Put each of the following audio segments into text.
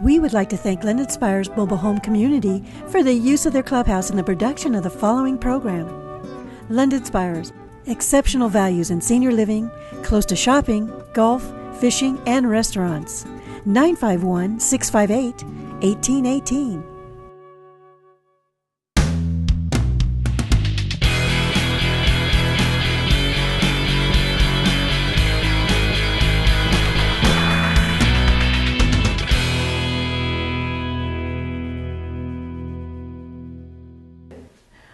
We would like to thank London Spire's mobile home community for the use of their clubhouse in the production of the following program. London Spires, exceptional values in senior living, close to shopping, golf, fishing, and restaurants. 951-658-1818.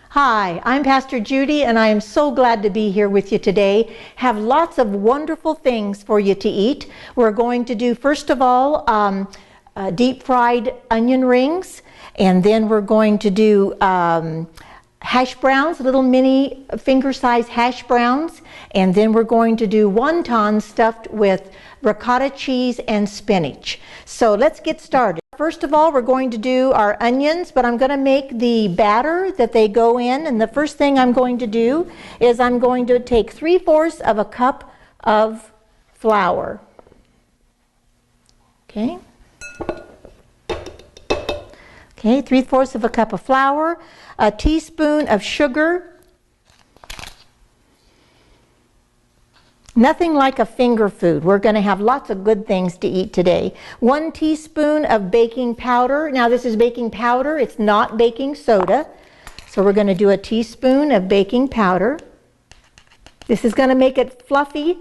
Hi, I'm Pastor Judy, and I am so glad to be here with you today. Have lots of wonderful things for you to eat. We're going to do, first of all, deep fried onion rings, and then we're going to do hash browns, little mini finger-sized hash browns, and then we're going to do wonton stuffed with ricotta cheese and spinach. So let's get started. First of all, we're going to do our onions, but I'm going to make the batter that they go in. And the first thing I'm going to do is I'm going to take 3/4 of a cup of flour. Okay. Okay, 3/4 of a cup of flour, a teaspoon of sugar. Nothing like a finger food. We're going to have lots of good things to eat today. 1 teaspoon of baking powder. Now this is baking powder. It's not baking soda. So we're going to do a teaspoon of baking powder. This is going to make it fluffy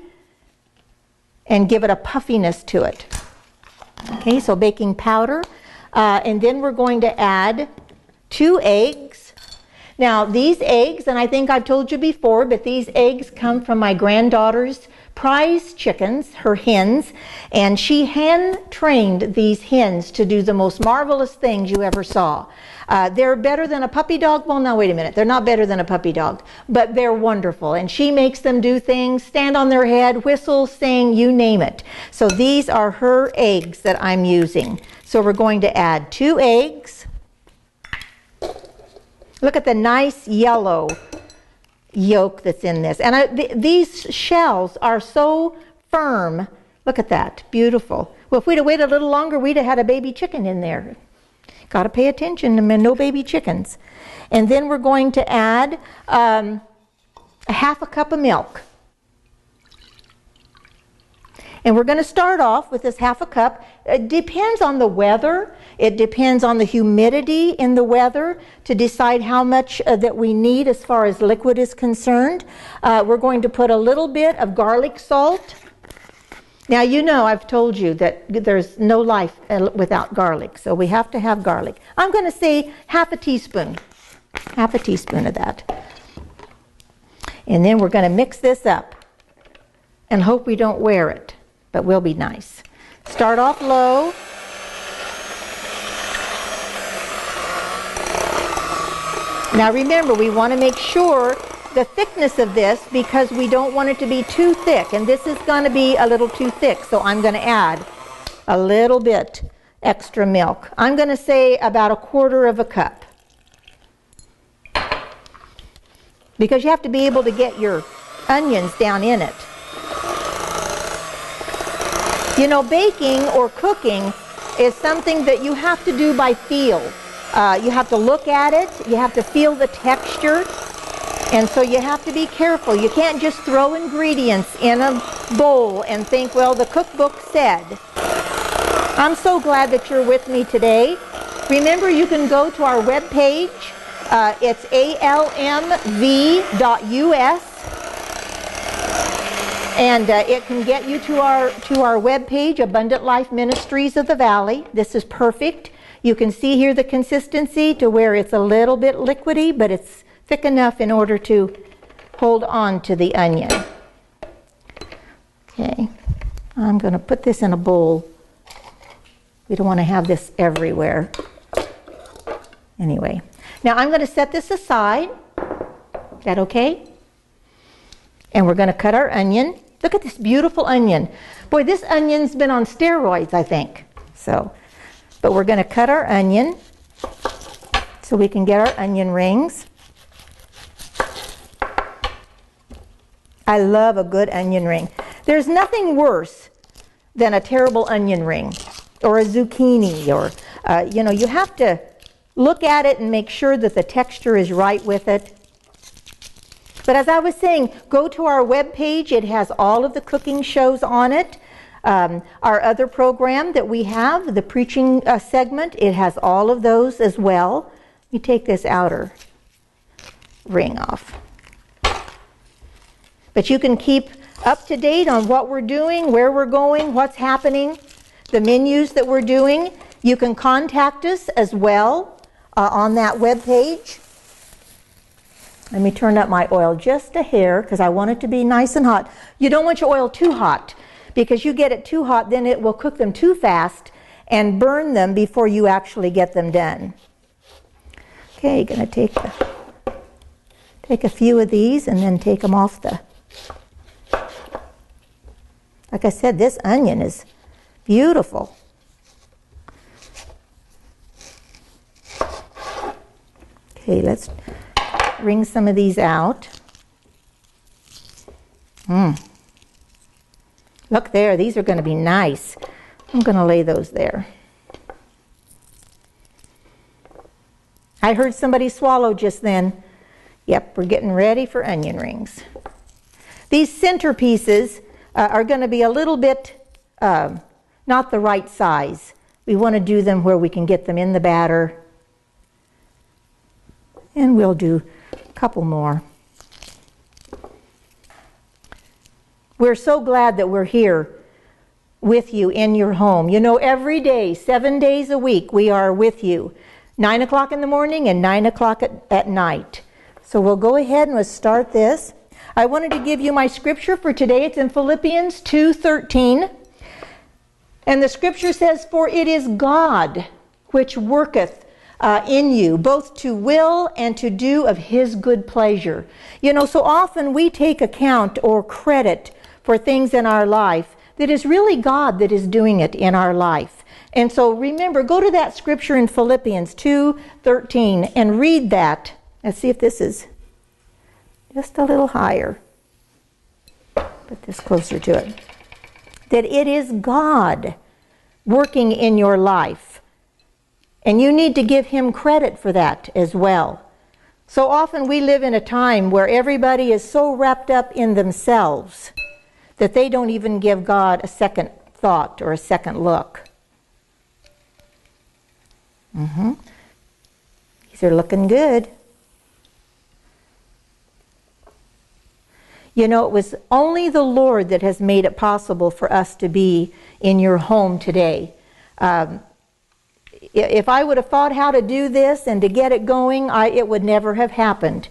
and give it a puffiness to it. Okay, so baking powder. And then we're going to add 2 eggs. Now these eggs, and I think I've told you before, but these eggs come from my granddaughter's prize chickens, her hens, and she hand-trained these hens to do the most marvelous things you ever saw. They're better than a puppy dog. Well, no, wait a minute. They're not better than a puppy dog, but they're wonderful. And she makes them do things, stand on their head, whistle, sing, you name it. So these are her eggs that I'm using. So we're going to add 2 eggs. Look at the nice yellow yolk that's in this. And these shells are so firm. Look at that. Beautiful. Well, if we'd have waited a little longer, we'd have had a baby chicken in there. Got to pay attention to no baby chickens. And then we're going to add a 1/2 cup of milk. And we're going to start off with this 1/2 cup. It depends on the weather. It depends on the humidity in the weather to decide how much that we need as far as liquid is concerned. We're going to put a little bit of garlic salt. Now, you know, I've told you that there's no life without garlic, so we have to have garlic. I'm going to say 1/2 teaspoon. 1/2 teaspoon of that. And then we're going to mix this up and hope we don't wear it, but we'll be nice. Start off low. Now remember, we want to make sure the thickness of this, because we don't want it to be too thick, and this is going to be a little too thick, so I'm going to add a little bit extra milk. I'm going to say about 1/4 cup, because you have to be able to get your onions down in it. You know, baking or cooking is something that you have to do by feel. You have to look at it, you have to feel the texture, and so you have to be careful. You can't just throw ingredients in a bowl and think, well, the cookbook said. I'm so glad that you're with me today. Remember, you can go to our webpage. It's almv.us. And it can get you to our webpage, Abundant Life Ministries of the Valley. This is perfect. You can see here the consistency to where it's a little bit liquidy, but it's thick enough in order to hold on to the onion. Okay, I'm going to put this in a bowl. We don't want to have this everywhere. Anyway, now I'm going to set this aside. Is that okay? And we're going to cut our onion. Look at this beautiful onion. Boy, this onion's been on steroids, I think. But we're going to cut our onion so we can get our onion rings. I love a good onion ring. There's nothing worse than a terrible onion ring. or a zucchini, or, you know, you have to look at it and make sure that the texture is right with it. But as I was saying, go to our webpage. It has all of the cooking shows on it. Our other program that we have, the preaching segment, it has all of those as well. You take this outer ring off. But you can keep up to date on what we're doing, where we're going, what's happening, the menus that we're doing. You can contact us as well on that webpage. Let me turn up my oil just a hair because I want it to be nice and hot. You don't want your oil too hot, because you get it too hot, then it will cook them too fast and burn them before you actually get them done. Okay, gonna take a few of these and then take them off the... Like I said, this onion is beautiful. Okay, let's wring some of these out. Look there, these are going to be nice. I'm going to lay those there. I heard somebody swallow just then. Yep, we're getting ready for onion rings. These centerpieces are going to be a little bit not the right size. We want to do them where we can get them in the batter. And we'll do a couple more. We're so glad that we're here with you in your home. You know, every day, 7 days a week, we are with you. 9 o'clock in the morning and 9 o'clock at night. So we'll go ahead and we'll start this. I wanted to give you my scripture for today. It's in Philippians 2:13. And the scripture says, "For it is God which worketh in you, both to will and to do of his good pleasure." You know, so often we take account or credit for things in our life that is really God that is doing it in our life. And so remember, go to that scripture in Philippians 2:13 and read that. Let's see if this is just a little higher. Put this closer to it. That it is God working in your life. And you need to give him credit for that as well. So often we live in a time where everybody is so wrapped up in themselves that they don't even give God a second thought or a second look. These are looking good. You know, it was only the Lord that has made it possible for us to be in your home today. If I would have thought how to do this and to get it going, it would never have happened.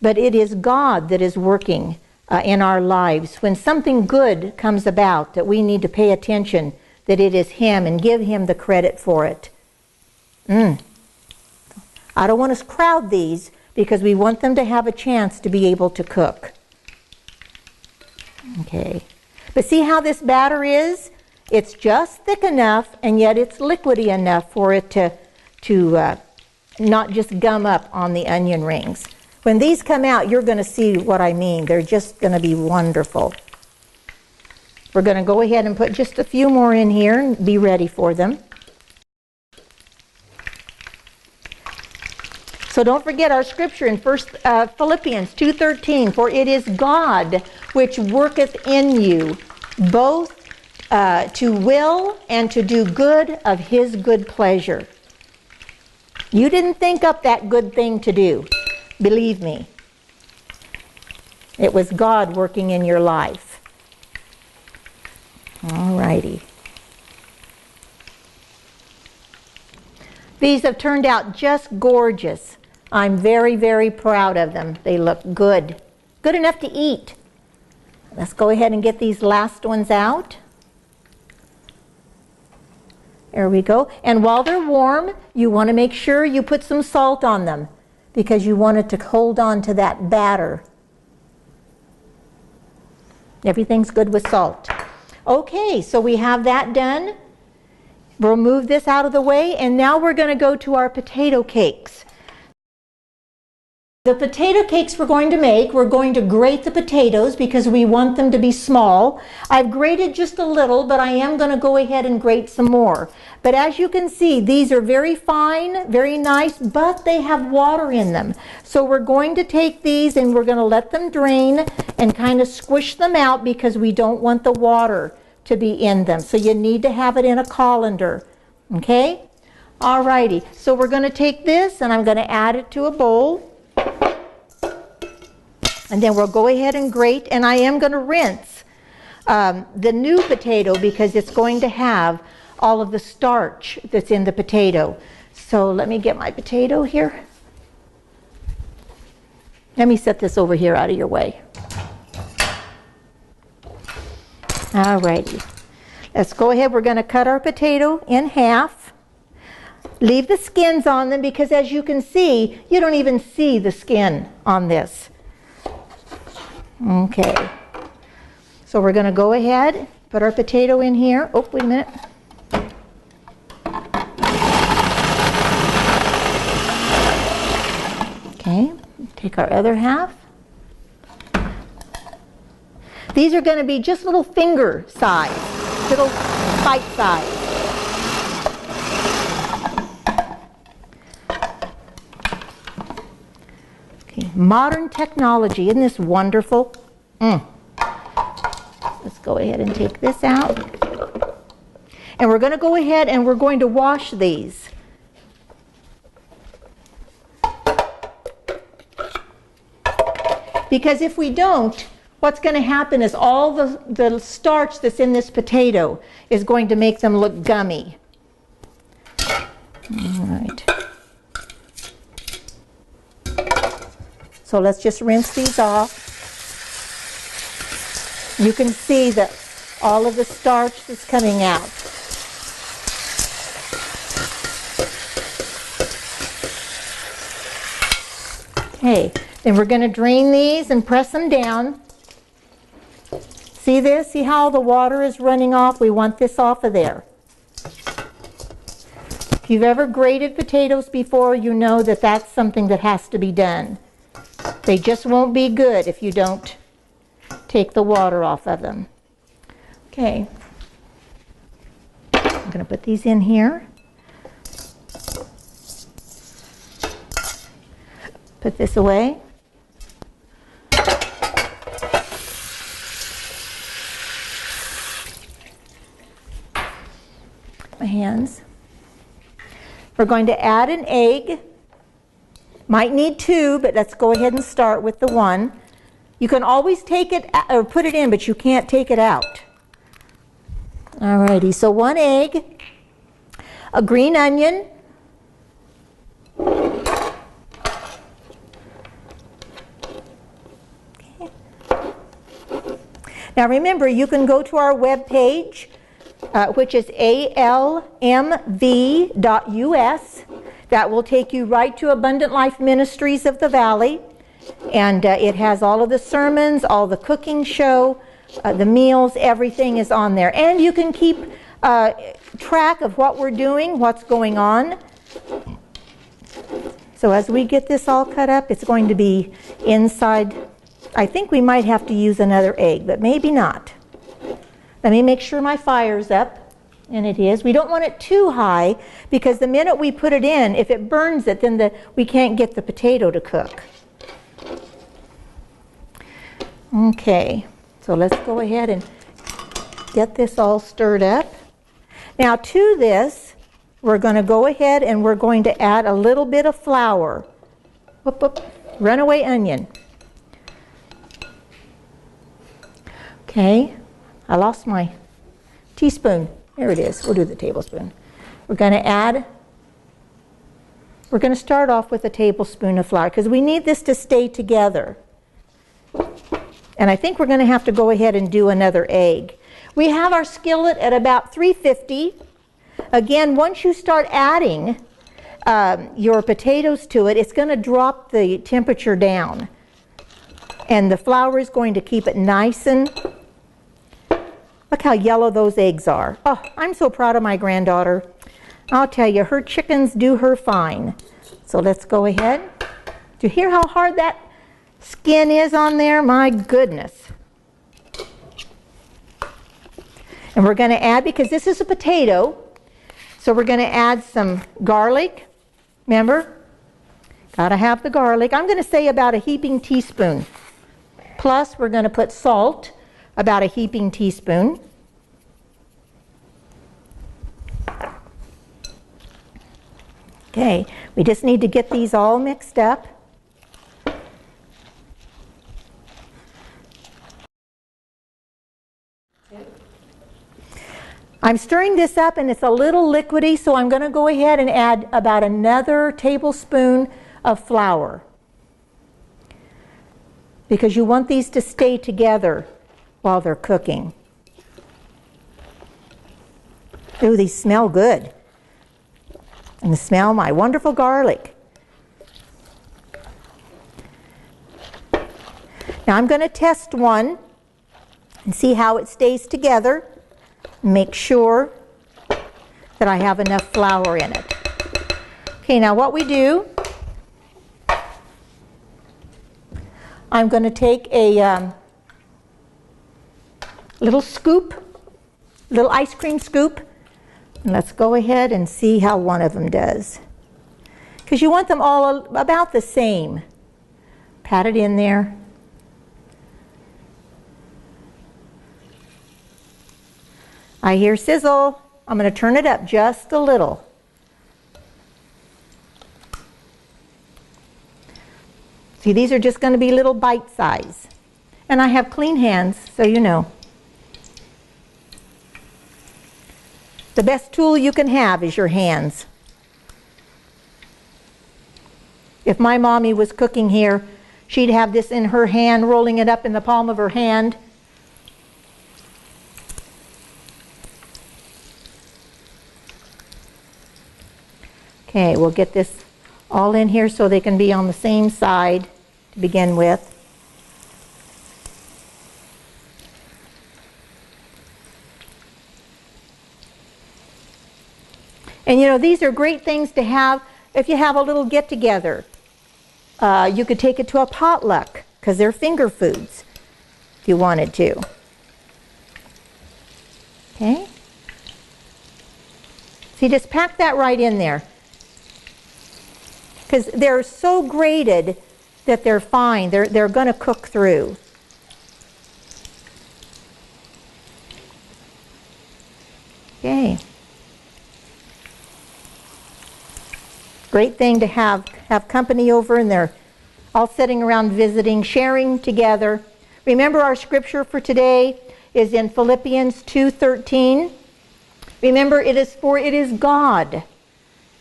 But it is God that is working in our lives. When something good comes about, that we need to pay attention that it is him and give him the credit for it. I don't want to crowd these because we want them to have a chance to be able to cook. Okay. But see how this batter is? It's just thick enough, and yet it's liquidy enough for it to not just gum up on the onion rings. When these come out, you're going to see what I mean. They're just going to be wonderful. We're going to go ahead and put just a few more in here and be ready for them. So don't forget our scripture in Philippians 2:13. "For it is God which worketh in you, both to will and to do good of his good pleasure." You didn't think up that good thing to do. Believe me. It was God working in your life. All righty. These have turned out just gorgeous. I'm very, very proud of them. They look good. Good enough to eat. Let's go ahead and get these last ones out. There we go. And while they're warm, you want to make sure you put some salt on them because you want it to hold on to that batter. Everything's good with salt. Okay, so we have that done. We'll move this out of the way, and now we're going to go to our potato cakes. The potato cakes we're going to grate the potatoes because we want them to be small. I've grated just a little, but I am going to go ahead and grate some more. But as you can see, these are very fine, very nice, but they have water in them. So we're going to take these and we're going to let them drain and kind of squish them out because we don't want the water to be in them. So you need to have it in a colander. Okay? Alrighty. So we're going to take this and I'm going to add it to a bowl. And then we'll go ahead and grate, and I am going to rinse the new potato because it's going to have all of the starch that's in the potato. So let me get my potato here. Let me set this over here out of your way. Alrighty. Let's go ahead. We're going to cut our potato in half. Leave the skins on them because as you can see, you don't even see the skin on this. Okay, so we're going to go ahead, put our potato in here. Oh, wait a minute. Okay, take our other half. These are going to be just little finger size, little bite size. Modern technology, isn't this wonderful? Let's go ahead and take this out. And we're going to go ahead and we're going to wash these. Because if we don't, what's going to happen is all the starch that's in this potato is going to make them look gummy. All right. So let's just rinse these off. You can see that all of the starch that's coming out. Okay, then we're going to drain these and press them down. See this? See how the water is running off? We want this off of there. If you've ever grated potatoes before, you know that that's something that has to be done. They just won't be good if you don't take the water off of them. Okay. I'm going to put these in here. Put this away. My hands. We're going to add an egg. Might need two, but let's go ahead and start with the one. You can always take it or put it in, but you can't take it out. Alrighty, so one egg, a green onion, okay. Now remember, you can go to our web page, which is almv.us. That will take you right to Abundant Life Ministries of the Valley. And it has all of the sermons, all the cooking show, the meals, everything is on there. And you can keep track of what we're doing, what's going on. So as we get this all cut up, it's going to be inside. I think we might have to use another egg, but maybe not. Let me make sure my fire's up. And it is. We don't want it too high because the minute we put it in, if it burns it, then we can't get the potato to cook. Okay, so let's go ahead and get this all stirred up. Now to this, we're going to go ahead and we're going to add a little bit of flour. Whoop, whoop. Runaway onion. Okay, I lost my teaspoon. There it is. We'll do the tablespoon. We're going to start off with a tablespoon of flour because we need this to stay together. And I think we're going to have to go ahead and do another egg. We have our skillet at about 350. Again, once you start adding your potatoes to it, it's going to drop the temperature down. And the flour is going to keep it nice and... Look how yellow those eggs are. Oh, I'm so proud of my granddaughter. I'll tell you, her chickens do her fine. So let's go ahead, Do you hear how hard that skin is on there? My goodness. And we're going to add, because this is a potato, so we're going to add some garlic. Remember? Got to have the garlic. I'm going to say about a heaping teaspoon. Plus, we're going to put salt, about a heaping teaspoon. Okay, we just need to get these all mixed up. I'm stirring this up and it's a little liquidy, so I'm going to go ahead and add about another tablespoon of flour. Because you want these to stay together while they're cooking. Ooh, these smell good. And smell my wonderful garlic. Now I'm going to test one and see how it stays together. Make sure that I have enough flour in it. Okay, now what we do, I'm going to take a little scoop, little ice cream scoop, and let's go ahead and see how one of them does. Because you want them all about the same. Pat it in there. I hear sizzle. I'm going to turn it up just a little. See, these are just going to be little bite size. And I have clean hands, so you know. The best tool you can have is your hands. If my mommy was cooking here, she'd have this in her hand, rolling it up in the palm of her hand. Okay, we'll get this all in here so they can be on the same side to begin with. And you know, these are great things to have if you have a little get-together. You could take it to a potluck because they're finger foods if you wanted to. Okay? So you just pack that right in there. Because they're so grated that they're fine. They're going to cook through. Okay. Great thing to have company over and they're all sitting around visiting, sharing together. Remember our scripture for today is in Philippians 2:13. Remember, it is God.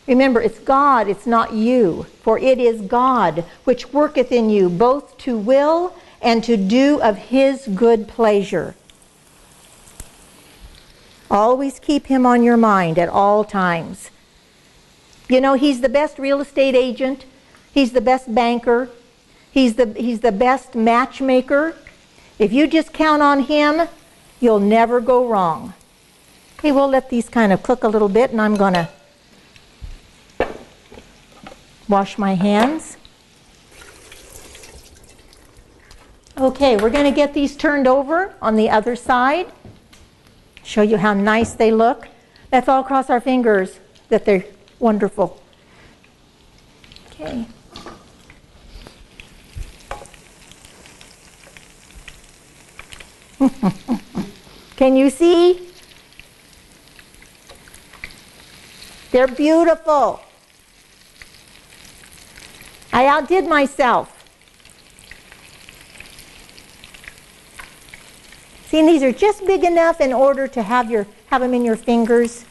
Remember, it's God, it's not you. For it is God which worketh in you both to will and to do of his good pleasure. Always keep him on your mind at all times. You know, he's the best real estate agent. He's the best banker. He's the best matchmaker. If you just count on him, you'll never go wrong. Okay, we'll let these kind of cook a little bit, and I'm going to wash my hands. Okay, we're going to get these turned over on the other side. Show you how nice they look. Let's all cross our fingers that they're wonderful. Okay. Can you see? They're beautiful. I outdid myself. See, and these are just big enough in order to have them in your fingers.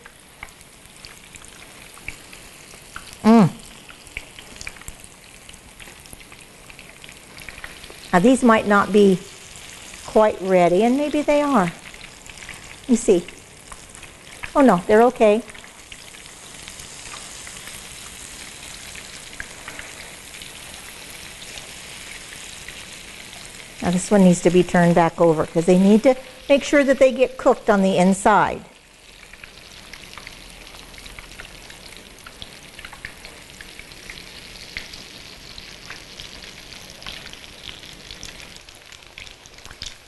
Now these might not be quite ready, and maybe they are. You see. Oh no, they're okay. Now this one needs to be turned back over because they need to make sure that they get cooked on the inside.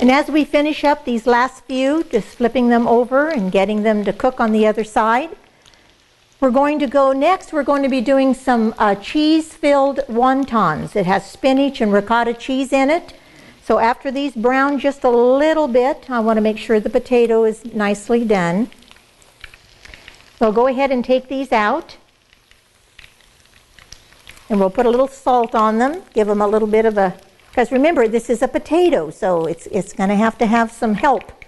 And as we finish up these last few, just flipping them over and getting them to cook on the other side, we're going to go next, we're going to be doing some cheese-filled wontons. It has spinach and ricotta cheese in it. So after these brown just a little bit, I want to make sure the potato is nicely done. So go ahead and take these out. And we'll put a little salt on them, give them a little bit of a, because remember, this is a potato, so it's going to have some help.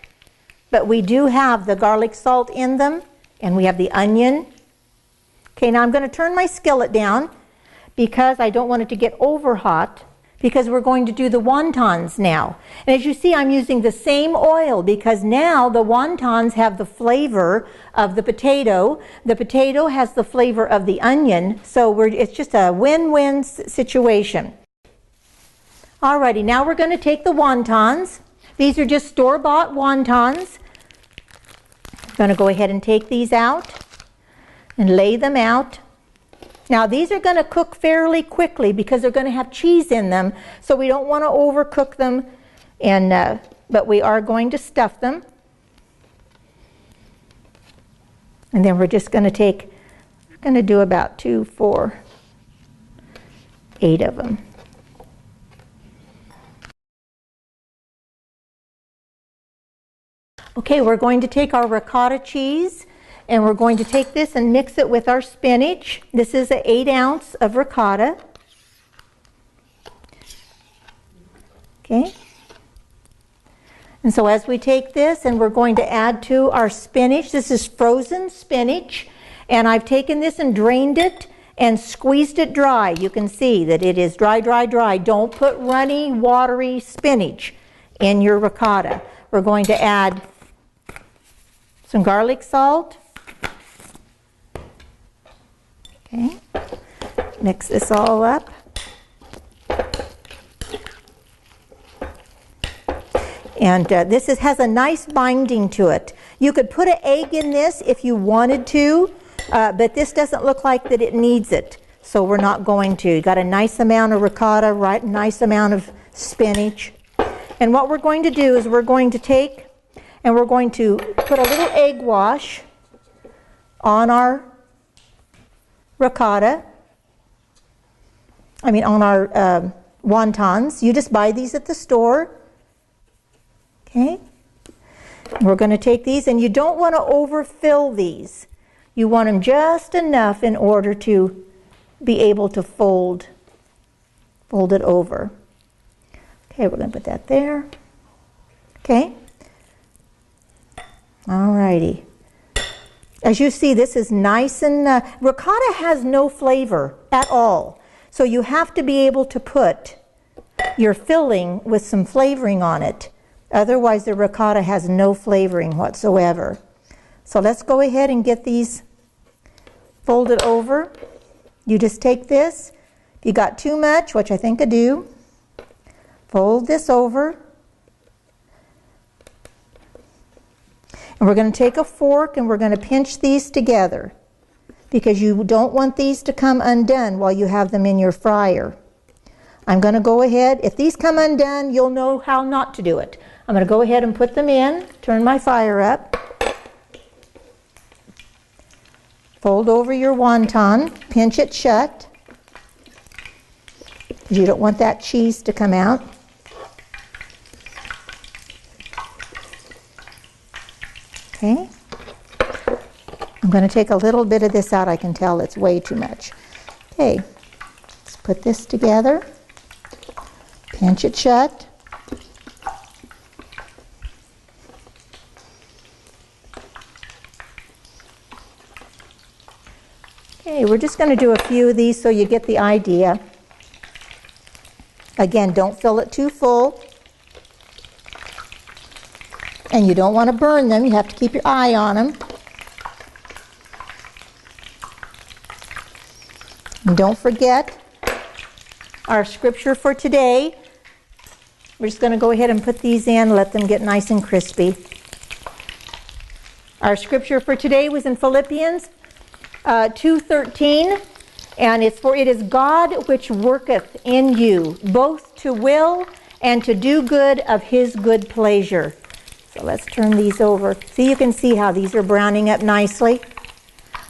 But we do have the garlic salt in them, and we have the onion. Okay, now I'm going to turn my skillet down because I don't want it to get over hot, because we're going to do the wontons now. And as you see, I'm using the same oil because now the wontons have the flavor of the potato. The potato has the flavor of the onion, so it's just a win-win situation. Alrighty, now we're going to take the wontons. These are just store-bought wontons. I'm going to go ahead and take these out and lay them out. Now these are going to cook fairly quickly because they're going to have cheese in them, so we don't want to overcook them, and but we are going to stuff them. And then we're just going to do about 2, 4, 8 of them. Okay, we're going to take our ricotta cheese and we're going to take this and mix it with our spinach. This is an 8 ounce of ricotta. Okay. And so as we take this and we're going to add to our spinach, this is frozen spinach, and I've taken this and drained it and squeezed it dry. You can see that it is dry, dry, dry. Don't put runny, watery spinach in your ricotta. We're going to add some garlic salt. Okay, mix this all up. And this has a nice binding to it. You could put an egg in this if you wanted to, but this doesn't look like that it needs it, so we're not going to. You got a nice amount of ricotta, right? Nice amount of spinach. And what we're going to do is we're going to take and we're going to put a little egg wash on our ricotta. On our wontons. You just buy these at the store. Okay. We're going to take these, and you don't want to overfill these. You want them just enough in order to be able to fold it over. Okay, we're going to put that there. Okay. Alrighty. As you see, this is nice and ricotta has no flavor at all. So you have to be able to put your filling with some flavoring on it. Otherwise, the ricotta has no flavoring whatsoever. So let's go ahead and get these folded over. You just take this. If you got too much, which I think I do, fold this over. And we're going to take a fork and we're going to pinch these together because you don't want these to come undone while you have them in your fryer. I'm going to go ahead. If these come undone, you'll know how not to do it. I'm going to go ahead and put them in, turn my fire up, fold over your wonton, pinch it shut because you don't want that cheese to come out. Okay. I'm going to take a little bit of this out. I can tell it's way too much. Okay. Let's put this together. Pinch it shut. Okay, we're just going to do a few of these so you get the idea. Again, don't fill it too full. And you don't want to burn them. You have to keep your eye on them. And don't forget our scripture for today. We're just going to go ahead and put these in, let them get nice and crispy. Our scripture for today was in Philippians 2:13, and it's, "For it is God which worketh in you, both to will and to do good of His good pleasure. So let's turn these over. See, you can see how these are browning up nicely.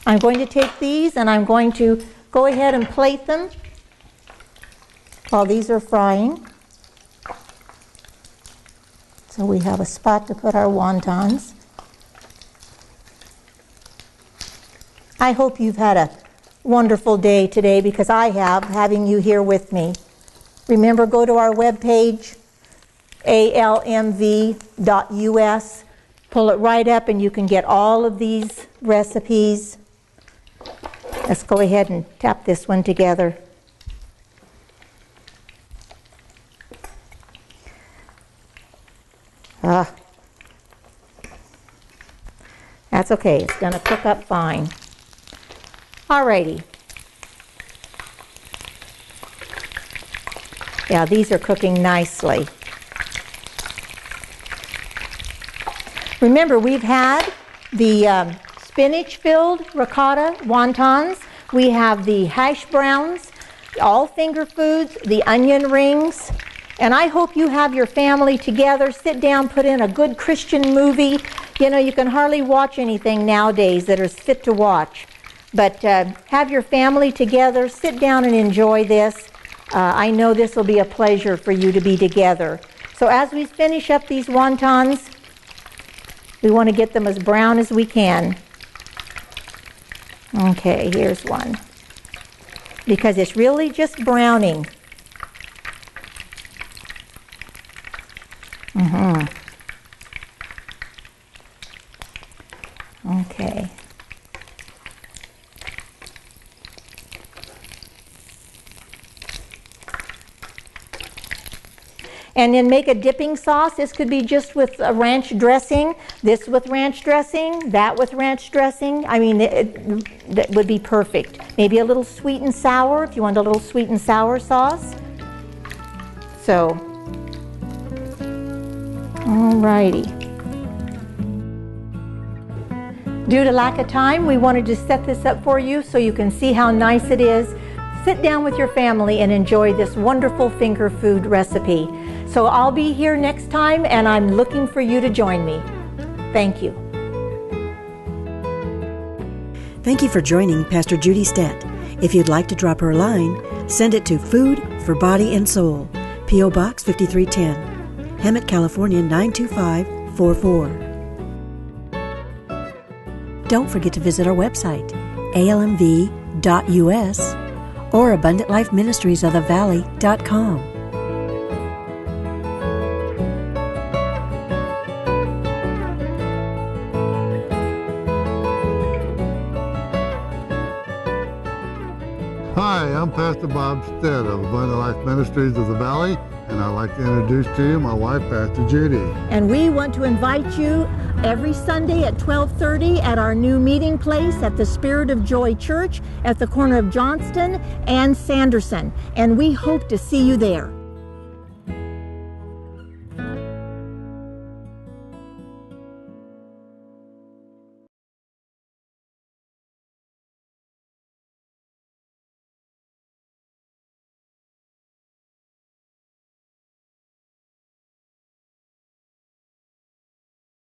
I'm going to take these and I'm going to go ahead and plate them while these are frying. So we have a spot to put our wontons. I hope you've had a wonderful day today, because I have, having you here with me. Remember, go to our webpage, almv.us. Pull it right up and you can get all of these recipes. Let's go ahead and tap this one together. That's okay, it's going to cook up fine. Alrighty. Yeah, these are cooking nicely. Remember, we've had the spinach-filled ricotta wontons. We have the hash browns, all finger foods, the onion rings. And I hope you have your family together. Sit down, put in a good Christian movie. You know, you can hardly watch anything nowadays that is fit to watch. But have your family together. Sit down and enjoy this. I know this will be a pleasure for you to be together. So as we finish up these wontons, we want to get them as brown as we can. Okay, here's one. Because it's really just browning. Okay. And then make a dipping sauce. This could be just with a ranch dressing, this with ranch dressing, that with ranch dressing. I mean, that would be perfect. Maybe a little sweet and sour if you want a little sweet and sour sauce. So, alrighty. Due to lack of time, we wanted to set this up for you so you can see how nice it is. Sit down with your family and enjoy this wonderful finger food recipe. So I'll be here next time, and I'm looking for you to join me. Thank you. Thank you for joining Pastor Judy Stett. If you'd like to drop her a line, send it to Food for Body and Soul, P.O. Box 5310, Hemet, California 92544. Don't forget to visit our website, almv.us or abundantlifeministriesofthevalley.com. Hi, I'm Pastor Bob Stead of Abundant Life Ministries of the Valley, and I'd like to introduce to you my wife, Pastor Judy. And we want to invite you every Sunday at 12:30 at our new meeting place at the Spirit of Joy Church at the corner of Johnston and Sanderson. And we hope to see you there.